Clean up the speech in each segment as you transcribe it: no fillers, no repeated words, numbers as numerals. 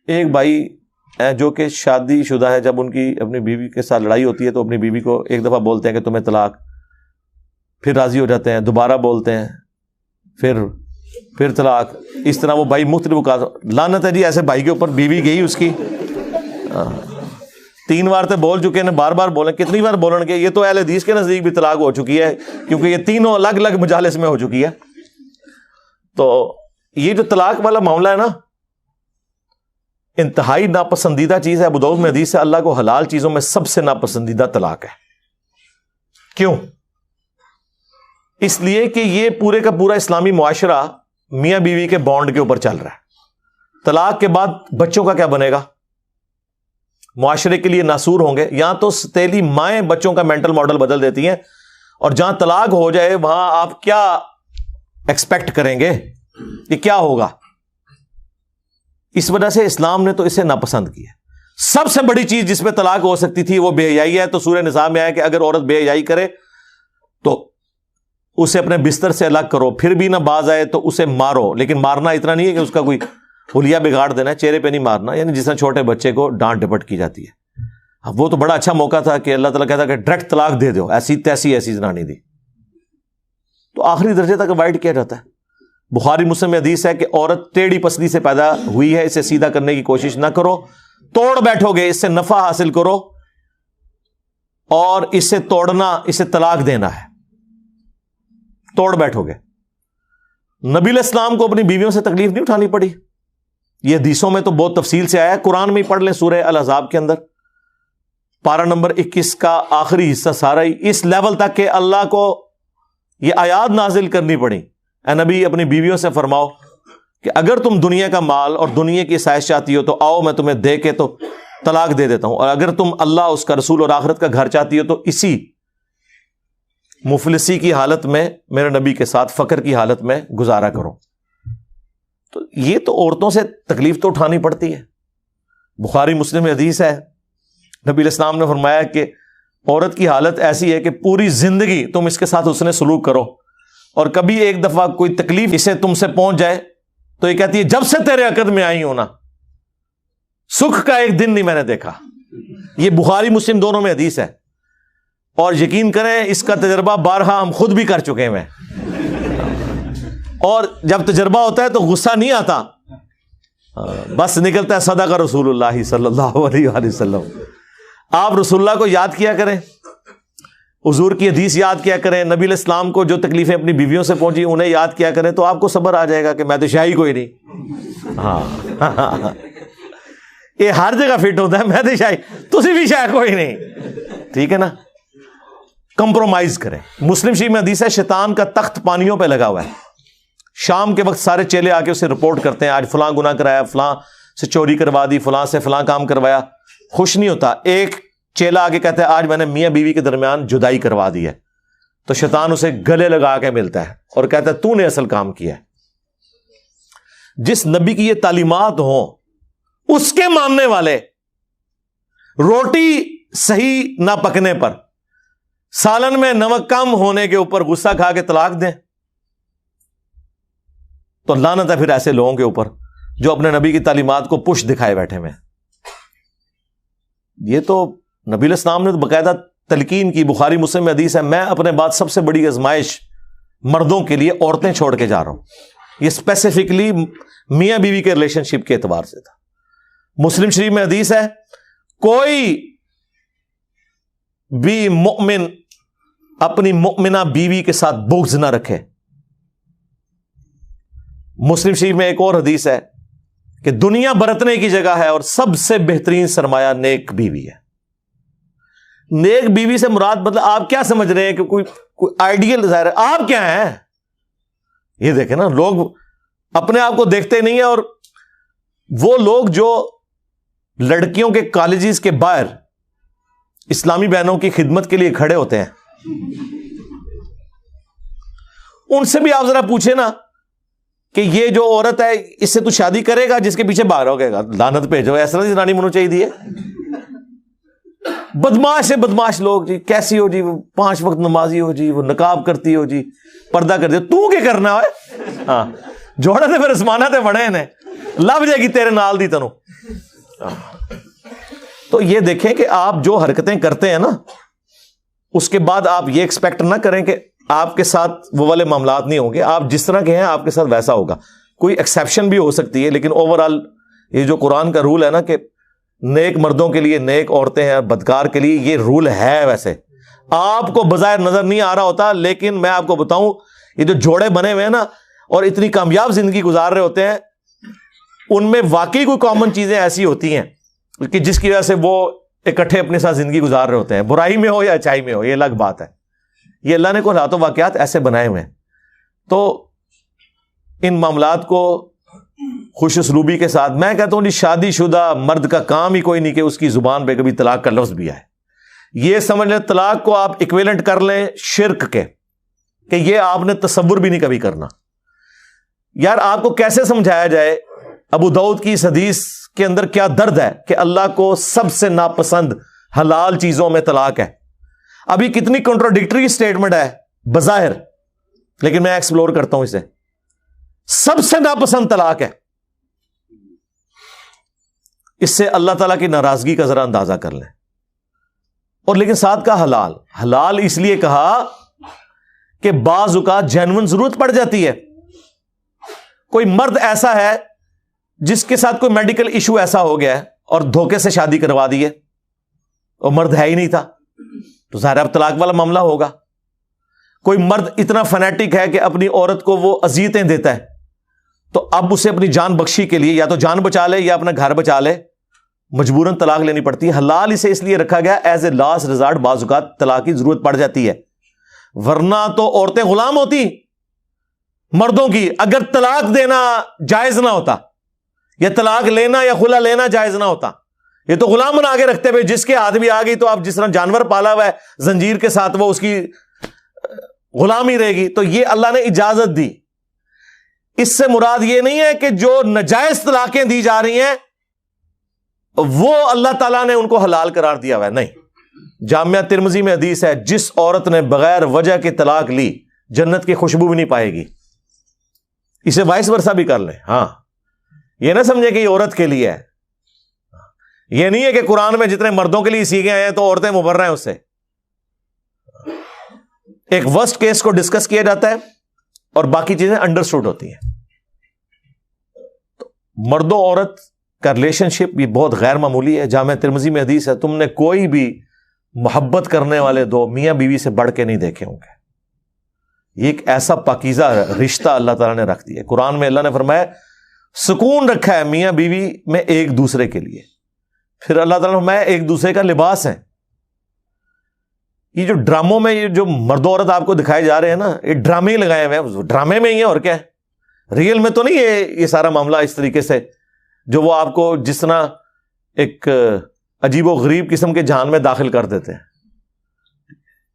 ایک بھائی جو کہ شادی شدہ ہے، جب ان کی اپنی بیوی کے ساتھ لڑائی ہوتی ہے تو اپنی بیوی کو ایک دفعہ بولتے ہیں کہ تمہیں طلاق، پھر راضی ہو جاتے ہیں، دوبارہ بولتے ہیں، پھر طلاق. اس طرح وہ بھائی مختلف اوقات. لعنت ہے جی ایسے بھائی کے اوپر. بیوی گئی اس کی 3 بار تے بول چکے ہیں، بار بار بولیں، کتنی بار بولن گے. یہ تو اہل حدیث کے نزدیک بھی طلاق ہو چکی ہے، کیونکہ یہ تینوں الگ الگ مجالس میں ہو چکی ہے. تو یہ جو طلاق والا معاملہ ہے نا، انتہائی ناپسندیدہ چیز ہے. ابو داؤد میں حدیث ہے اللہ کو حلال چیزوں میں سب سے ناپسندیدہ طلاق ہے. کیوں؟ اس لیے کہ یہ پورے کا پورا اسلامی معاشرہ میاں بیوی کے بانڈ کے اوپر چل رہا ہے. طلاق کے بعد بچوں کا کیا بنے گا؟ معاشرے کے لیے ناسور ہوں گے. یہاں تو ستیلی مائیں بچوں کا مینٹل ماڈل بدل دیتی ہیں، اور جہاں طلاق ہو جائے وہاں آپ کیا ایکسپیکٹ کریں گے کہ کیا ہوگا؟ اس وجہ سے اسلام نے تو اسے ناپسند کیا. سب سے بڑی چیز جس پہ طلاق ہو سکتی تھی وہ بے حیائی ہے. تو سورہ نساء میں آیا کہ اگر عورت بے حیائی کرے تو اسے اپنے بستر سے الگ کرو، پھر بھی نہ باز آئے تو اسے مارو. لیکن مارنا اتنا نہیں ہے کہ اس کا کوئی حلیہ بگاڑ دینا ہے، چہرے پہ نہیں مارنا، یعنی جس طرح چھوٹے بچے کو ڈانٹ ڈپٹ کی جاتی ہے. اب وہ تو بڑا اچھا موقع تھا کہ اللہ تعالیٰ کہتا کہ ڈائریکٹ طلاق دے دو، ایسی تیسی ایسی زنانی دی. تو آخری درجے تک اوائڈ کیا جاتا ہے. بخاری مسلم میں حدیث ہے کہ عورت ٹیڑھی پسلی سے پیدا ہوئی ہے، اسے سیدھا کرنے کی کوشش نہ کرو. توڑ بیٹھو گے اس سے نفع حاصل کرو، اور اسے توڑنا، اسے طلاق دینا ہے. توڑ بیٹھو گے. نبی علیہ السلام کو اپنی بیویوں سے تکلیف نہیں اٹھانی پڑی. یہ حدیثوں میں تو بہت تفصیل سے آیا. قرآن میں ہی پڑھ لیں سورہ الاحزاب کے اندر پارہ نمبر 21 کا آخری حصہ سارا ہی اس لیول تک کہ اللہ کو یہ آیات نازل کرنی پڑی. اے نبی اپنی بیویوں سے فرماؤ کہ اگر تم دنیا کا مال اور دنیا کی عیش چاہتی ہو تو آؤ میں تمہیں دے کے تو طلاق دے دیتا ہوں، اور اگر تم اللہ، اس کا رسول اور آخرت کا گھر چاہتی ہو تو اسی مفلسی کی حالت میں میرے نبی کے ساتھ فقر کی حالت میں گزارا کرو. تو یہ تو عورتوں سے تکلیف تو اٹھانی پڑتی ہے. بخاری مسلم میں حدیث ہے، نبی علیہ السلام نے فرمایا کہ عورت کی حالت ایسی ہے کہ پوری زندگی تم اس کے ساتھ اس نے سلوک کرو، اور کبھی ایک دفعہ کوئی تکلیف اسے تم سے پہنچ جائے تو یہ کہتی ہے جب سے تیرے عقد میں آئی ہوں نا سکھ کا ایک دن نہیں میں نے دیکھا. یہ بخاری مسلم دونوں میں حدیث ہے، اور یقین کریں اس کا تجربہ بارہا ہم خود بھی کر چکے ہیں. اور جب تجربہ ہوتا ہے تو غصہ نہیں آتا، بس نکلتا ہے صدق رسول اللہ صلی اللہ علیہ وآلہ وسلم. آپ رسول اللہ کو یاد کیا کریں، حضور کی حدیث یاد کیا کریں، نبی علیہ السلام کو جو تکلیفیں اپنی بیویوں سے پہنچی انہیں یاد کیا کریں، تو آپ کو صبر آ جائے گا کہ میں تو شاہی کوئی نہیں. ہاں یہ ہر جگہ فٹ ہوتا ہے، میں تو شاہی، تسی بھی شاہی کوئی نہیں. ٹھیک ہے نا، کمپرومائز کریں. مسلم شریف میں حدیث ہے شیطان کا تخت پانیوں پہ لگا ہوا ہے. شام کے وقت سارے چیلے آ کے اسے رپورٹ کرتے ہیں، آج فلاں گناہ کرایا، فلاں سے چوری کروا دی، فلاں سے فلاں کام کروایا. خوش نہیں ہوتا. ایک چیلا آگے کہتا ہے آج میں نے میاں بیوی کے درمیان جدائی کروا دی ہے. تو شیطان اسے گلے لگا کے ملتا ہے اور کہتا ہے تو نے اصل کام کیا ہے. جس نبی کی یہ تعلیمات ہوں اس کے ماننے والے روٹی صحیح نہ پکنے پر، سالن میں نمک کم ہونے کے اوپر غصہ کھا کے طلاق دیں تو لعنت ہے پھر ایسے لوگوں کے اوپر جو اپنے نبی کی تعلیمات کو پش دکھائے بیٹھے ہوئے. یہ تو نبی علیہ السلام نے تو باقاعدہ تلقین کی. بخاری مسلم میں حدیث ہے میں اپنے بعد سب سے بڑی آزمائش مردوں کے لیے عورتیں چھوڑ کے جا رہا ہوں. یہ اسپیسیفکلی میاں بیوی کے ریلیشن شپ کے اعتبار سے تھا. مسلم شریف میں حدیث ہے کوئی بھی مومن اپنی مؤمنہ بیوی کے ساتھ بغض نہ رکھے. مسلم شریف میں ایک اور حدیث ہے کہ دنیا برتنے کی جگہ ہے اور سب سے بہترین سرمایہ نیک بیوی ہے. نیک بیوی سے مراد مطلب آپ کیا سمجھ رہے ہیں کہ کوئی آئیڈیل ظاہر ہے؟ آپ کیا ہیں؟ یہ دیکھیں نا، لوگ اپنے آپ کو دیکھتے نہیں ہیں. اور وہ لوگ جو لڑکیوں کے کالجز کے باہر اسلامی بہنوں کی خدمت کے لیے کھڑے ہوتے ہیں، ان سے بھی آپ ذرا پوچھیں نا کہ یہ جو عورت ہے اس سے تو شادی کرے گا جس کے پیچھے بھاگ رہا ہوگا، لعنت بھیجو. ایسا نہیں رانی منو چاہیے. بدماش سے بدماش لوگ جی، کیسی ہو جی وہ 5 وقت نمازی ہو جی، وہ نقاب کرتی ہو جی، پردہ کر دے. تو کیا کرنا ہے؟ ہاں جوڑا تے پھر اسمانہ تے بڑے نے لب جائے گی تیرے نال دی تنوں. تو یہ دیکھیں کہ آپ جو حرکتیں کرتے ہیں نا, اس کے بعد آپ یہ ایکسپیکٹ نہ کریں کہ آپ کے ساتھ وہ والے معاملات نہیں ہوں گے. آپ جس طرح کے ہیں آپ کے ساتھ ویسا ہوگا. کوئی ایکسیپشن بھی ہو سکتی ہے, لیکن اوور آل یہ جو قرآن کا رول ہے نا کہ نیک مردوں کے لیے نیک عورتیں ہیں, بدکار کے لیے یہ رول ہے. ویسے آپ کو بظاہر نظر نہیں آ رہا ہوتا, لیکن میں آپ کو بتاؤں یہ جو جوڑے بنے ہوئے ہیں نا اور اتنی کامیاب زندگی گزار رہے ہوتے ہیں, ان میں واقعی کوئی کامن چیزیں ایسی ہوتی ہیں کہ جس کی وجہ سے وہ اکٹھے اپنے ساتھ زندگی گزار رہے ہوتے ہیں, برائی میں ہو یا اچائی میں ہو, یہ الگ بات ہے. یہ اللہ نے کوئی حالات و واقعات ایسے بنائے ہوئے ہیں. تو ان معاملات کو خوش اسلوبی کے ساتھ, میں کہتا ہوں جی شادی شدہ مرد کا کام ہی کوئی نہیں کہ اس کی زبان پہ کبھی طلاق کا لفظ بھی آئے. یہ سمجھ لیں طلاق کو آپ ایکویلنٹ کر لیں شرک کے, کہ یہ آپ نے تصور بھی نہیں کبھی کرنا. یار آپ کو کیسے سمجھایا جائے ابو داؤد کی اس حدیث کے اندر کیا درد ہے کہ اللہ کو سب سے ناپسند حلال چیزوں میں طلاق ہے. ابھی کتنی کنٹراڈکٹری سٹیٹمنٹ ہے بظاہر, لیکن میں ایکسپلور کرتا ہوں اسے. سب سے ناپسند طلاق ہے. اس سے اللہ تعالیٰ کی ناراضگی کا ذرا اندازہ کر لیں. اور لیکن ساتھ کا حلال, حلال اس لیے کہا کہ بعض اوقات جینون ضرورت پڑ جاتی ہے. کوئی مرد ایسا ہے جس کے ساتھ کوئی میڈیکل ایشو ایسا ہو گیا ہے اور دھوکے سے شادی کروا دی ہے, اور مرد ہے ہی نہیں تھا, تو ظاہر اب طلاق والا معاملہ ہوگا. کوئی مرد اتنا فنیٹک ہے کہ اپنی عورت کو وہ اذیتیں دیتا ہے, تو اب اسے اپنی جان بخشی کے لیے یا تو جان بچا لے یا اپنا گھر بچا لے, مجبوراً طلاق لینی پڑتی ہے. حلال اسے اس لیے رکھا گیا ایز اے لاسٹ ریزارٹ, بعض اوقات طلاق کی ضرورت پڑ جاتی ہے. ورنہ تو عورتیں غلام ہوتی مردوں کی اگر طلاق دینا جائز نہ ہوتا, یا طلاق لینا یا خلا لینا جائز نہ ہوتا. یہ تو غلام بنا کے رکھتے ہوئے جس کے ہاتھ بھی آ گئی تو آپ جس طرح جانور پالا ہوا ہے زنجیر کے ساتھ وہ اس کی غلامی رہے گی. تو یہ اللہ نے اجازت دی. اس سے مراد یہ نہیں ہے کہ جو ناجائز طلاقیں دی جا رہی ہیں وہ اللہ تعالیٰ نے ان کو حلال قرار دیا ہوا ہے, نہیں. جامعہ ترمذی میں حدیث ہے, جس عورت نے بغیر وجہ کے طلاق لی جنت کی خوشبو بھی نہیں پائے گی. اسے وائس ورثہ بھی کر لیں. ہاں, یہ نہ سمجھے کہ یہ عورت کے لیے ہے. یہ نہیں ہے کہ قرآن میں جتنے مردوں کے لیے سیکھے آئے ہیں تو عورتیں مبرہ ہیں اس سے. ایک ورسٹ کیس کو ڈسکس کیا جاتا ہے اور باقی چیزیں انڈرسٹوڈ ہوتی ہیں. تو مرد و عورت کا ریلیشن شپ یہ بہت غیر معمولی ہے. جامعہ ترمذی میں حدیث ہے, تم نے کوئی بھی محبت کرنے والے دو میاں بیوی سے بڑھ کے نہیں دیکھے ہوں گے. یہ ایک ایسا پاکیزہ رشتہ اللہ تعالیٰ نے رکھ دیا. قرآن میں اللہ نے فرمایا سکون رکھا ہے میاں بیوی میں ایک دوسرے کے لیے. پھر اللہ تعالیٰ نے فرمایا ایک دوسرے کا لباس ہے. یہ جو ڈراموں میں یہ جو مرد عورت آپ کو دکھائے جا رہے ہیں نا, یہ ڈرامے ہی لگائے ہوئے ہیں, ڈرامے میں ہی ہیں اور کیا ہے, ریئل میں تو نہیں. یہ سارا معاملہ اس طریقے سے جو وہ آپ کو جس طرح ایک عجیب و غریب قسم کے جہان میں داخل کر دیتے ہیں.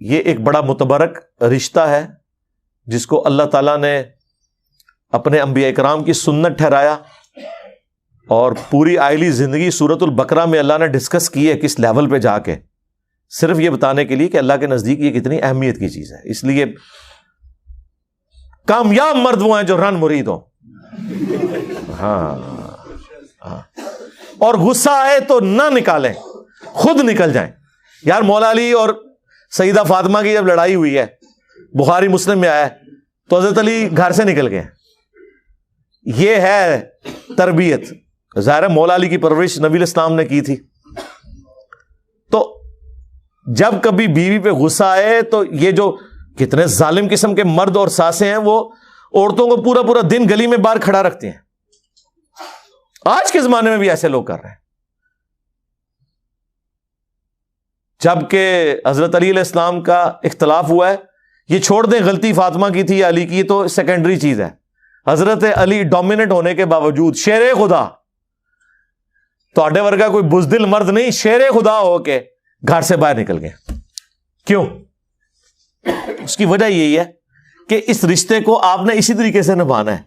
یہ ایک بڑا متبرک رشتہ ہے جس کو اللہ تعالیٰ نے اپنے انبیاء کرام کی سنت ٹھہرایا, اور پوری آئلی زندگی سورۃ البقرہ میں اللہ نے ڈسکس کی ہے کس لیول پہ جا کے, صرف یہ بتانے کے لیے کہ اللہ کے نزدیک یہ کتنی اہمیت کی چیز ہے. اس لیے کامیاب مرد وہ ہیں جو رن مرید ہوں. ہاں, اور غصہ آئے تو نہ نکالیں, خود نکل جائیں. یار مولا علی اور سیدہ فاطمہ کی جب لڑائی ہوئی ہے, بخاری مسلم میں آیا ہے, تو حضرت علی گھر سے نکل گئے. یہ ہے تربیت. ظاہر مولا علی کی پرورش نبی الاسلام نے کی تھی. تو جب کبھی بیوی پہ غصہ آئے تو یہ جو کتنے ظالم قسم کے مرد اور ساسیں ہیں وہ عورتوں کو پورا پورا دن گلی میں باہر کھڑا رکھتے ہیں. آج کے زمانے میں بھی ایسے لوگ کر رہے ہیں. جبکہ حضرت علی علیہ السلام کا اختلاف ہوا ہے, یہ چھوڑ دیں غلطی فاطمہ کی تھی یا علی کی, تو سیکنڈری چیز ہے. حضرت علی ڈومیننٹ ہونے کے باوجود شیر خدا, تو ورگا کوئی بزدل مرد نہیں, شیر خدا ہو کے گھر سے باہر نکل گئے. کیوں؟ اس کی وجہ یہی ہے کہ اس رشتے کو آپ نے اسی طریقے سے نبھانا ہے.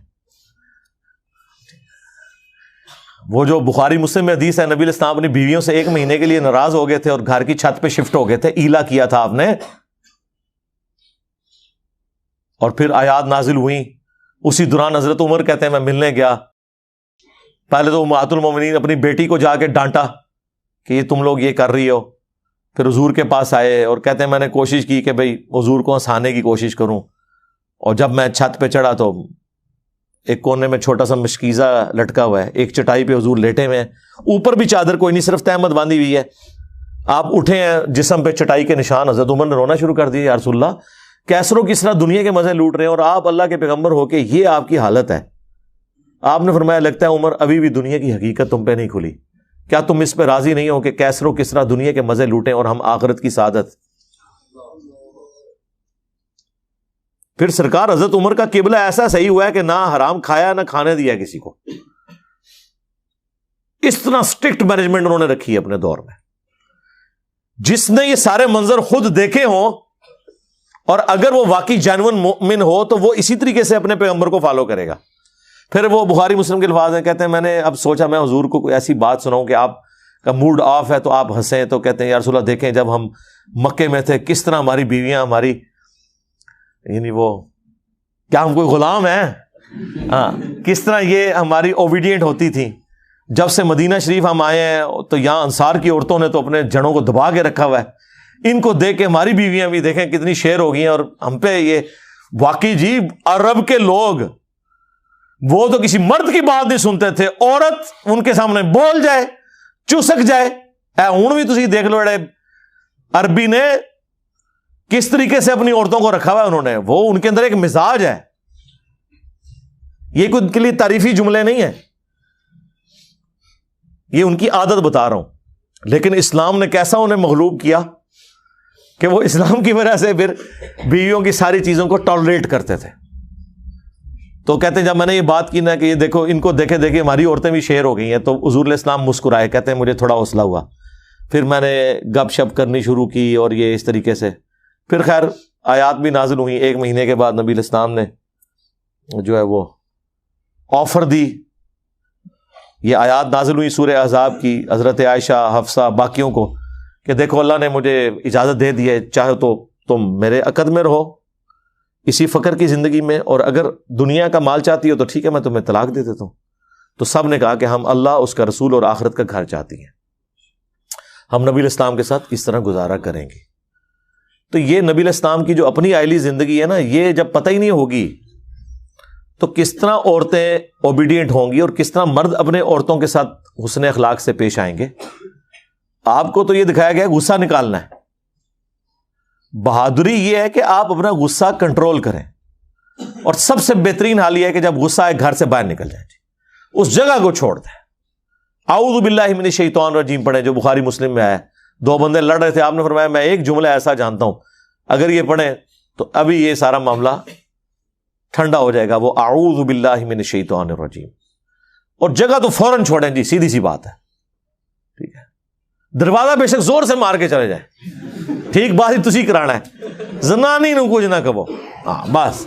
وہ جو بخاری مسلم میں حدیث ہے, نبی علیہ السلام اپنی بیویوں سے 1 مہینے کے لیے ناراض ہو گئے تھے اور گھر کی چھت پہ شفٹ ہو گئے تھے, ایلا کیا تھا آپ نے, اور پھر آیات نازل ہوئیں. اسی دوران حضرت عمر کہتے ہیں میں ملنے گیا, پہلے تو امہات المومنین اپنی بیٹی کو جا کے ڈانٹا کہ یہ تم لوگ یہ کر رہی ہو. پھر حضور کے پاس آئے اور کہتے ہیں میں نے کوشش کی کہ بھئی حضور کو ہنسانے کی کوشش کروں, اور جب میں چھت پہ چڑھا تو ایک کونے میں چھوٹا سا مشکیزہ لٹکا ہوا ہے, ایک چٹائی پہ حضور لیٹے ہوئے ہیں, اوپر بھی چادر کوئی نہیں, صرف تہمت باندھی ہوئی ہے. آپ اٹھے ہیں, جسم پہ چٹائی کے نشان. حضرت عمر نے رونا شروع کر دیا, یا رسول اللہ کیسروں کس طرح دنیا کے مزے لوٹ رہے ہیں اور آپ اللہ کے پیغمبر ہو کے یہ آپ کی حالت ہے. آپ نے فرمایا لگتا ہے عمر ابھی بھی دنیا کی حقیقت تم پہ نہیں کھلی, کیا تم اس پہ راضی نہیں ہو کہ کیسروں کس طرح دنیا کے مزے لوٹیں اور ہم آخرت کی سعادت. پھر سرکار حضرت عمر کا قبلہ ایسا صحیح ہوا ہے کہ نہ حرام کھایا نہ کھانے دیا کسی کو. اس طرح اسٹرکٹ مینجمنٹ انہوں نے رکھی ہے اپنے دور میں. جس نے یہ سارے منظر خود دیکھے ہوں اور اگر وہ واقعی جینون مومن ہو تو وہ اسی طریقے سے اپنے پیغمبر کو فالو کرے گا. پھر وہ بخاری مسلم کے الفاظ ہیں, کہتے ہیں میں نے اب سوچا میں حضور کو کوئی ایسی بات سناؤں کہ آپ کا موڈ آف ہے تو آپ ہنسیں. تو کہتے ہیں یا رسول اللہ دیکھیں جب ہم مکے میں تھے کس طرح ہماری بیویاں ہماری, یعنی وہ کیا ہم کوئی غلام ہیں, ہاں کس طرح یہ ہماری اوبیڈینٹ ہوتی تھیں. جب سے مدینہ شریف ہم آئے ہیں تو یہاں انصار کی عورتوں نے تو اپنے جڑوں کو دبا کے رکھا ہوا ہے. ان کو دیکھ کے ہماری بیویاں بھی دیکھیں کتنی شیر ہو گئی ہیں, اور ہم پہ یہ واقعی جی عرب کے لوگ وہ تو کسی مرد کی بات نہیں سنتے تھے, عورت ان کے سامنے بول جائے چسک جائے. ہوں بھی تسی دیکھ لو اڑے عربی نے کس طریقے سے اپنی عورتوں کو رکھا ہوا ہے انہوں نے, وہ ان کے اندر ایک مزاج ہے. یہ کوئی ان کے لیے تعریفی جملے نہیں ہیں, یہ ان کی عادت بتا رہا ہوں. لیکن اسلام نے کیسا انہیں مغلوب کیا کہ وہ اسلام کی وجہ سے پھر بیویوں کی ساری چیزوں کو ٹالریٹ کرتے تھے. تو کہتے ہیں جب میں نے یہ بات کی نا کہ یہ دیکھو ان کو دیکھے دیکھے ہماری عورتیں بھی شیر ہو گئی ہیں, تو حضور علیہ السلام مسکرائے, کہتے ہیں مجھے تھوڑا حوصلہ ہوا. پھر میں نے گپ شپ کرنی شروع کی اور یہ اس طریقے سے پھر خیر آیات بھی نازل ہوئی. 1 مہینے کے بعد نبی علیہ السلام نے جو ہے وہ آفر دی. یہ آیات نازل ہوئی سورہ احزاب کی, حضرت عائشہ حفصہ باقیوں کو, کہ دیکھو اللہ نے مجھے اجازت دے دی ہے, چاہے تو تم میرے عقد میں رہو اسی فقر کی زندگی میں, اور اگر دنیا کا مال چاہتی ہو تو ٹھیک ہے میں تمہیں طلاق دے دیتا ہوں. تو سب نے کہا کہ ہم اللہ اس کا رسول اور آخرت کا گھر چاہتی ہیں, ہم نبی علیہ السلام کے ساتھ اس طرح گزارا کریں گے. تو یہ نبی علیہ السلام کی جو اپنی آئلی زندگی ہے نا, یہ جب پتہ ہی نہیں ہوگی تو کس طرح عورتیں اوبیڈینٹ ہوں گی اور کس طرح مرد اپنے عورتوں کے ساتھ حسن اخلاق سے پیش آئیں گے. آپ کو تو یہ دکھایا گیا غصہ نکالنا ہے. بہادری یہ ہے کہ آپ اپنا غصہ کنٹرول کریں, اور سب سے بہترین حال یہ ہے کہ جب غصہ آئے گھر سے باہر نکل جائیں, اس جگہ کو چھوڑ دیں. اعوذ باللہ من الشیطان الرجیم پڑھیں جو بخاری مسلم میں آیا. 2 بندے لڑ رہے تھے, آپ نے فرمایا میں ایک جملہ ایسا جانتا ہوں اگر یہ پڑھیں تو ابھی یہ سارا معاملہ ٹھنڈا ہو جائے گا. وہ اعوذ باللہ من الشیطان الرجیم, اور جگہ تو فوراً چھوڑیں جی, سیدھی سی بات ہے. ٹھیک ہے, دروازہ بے شک زور سے مار کے چلے جائیں, ٹھیک بات ہی تسی کرانا ہے, زنانی نو کچھ نہ کہو, ہاں بس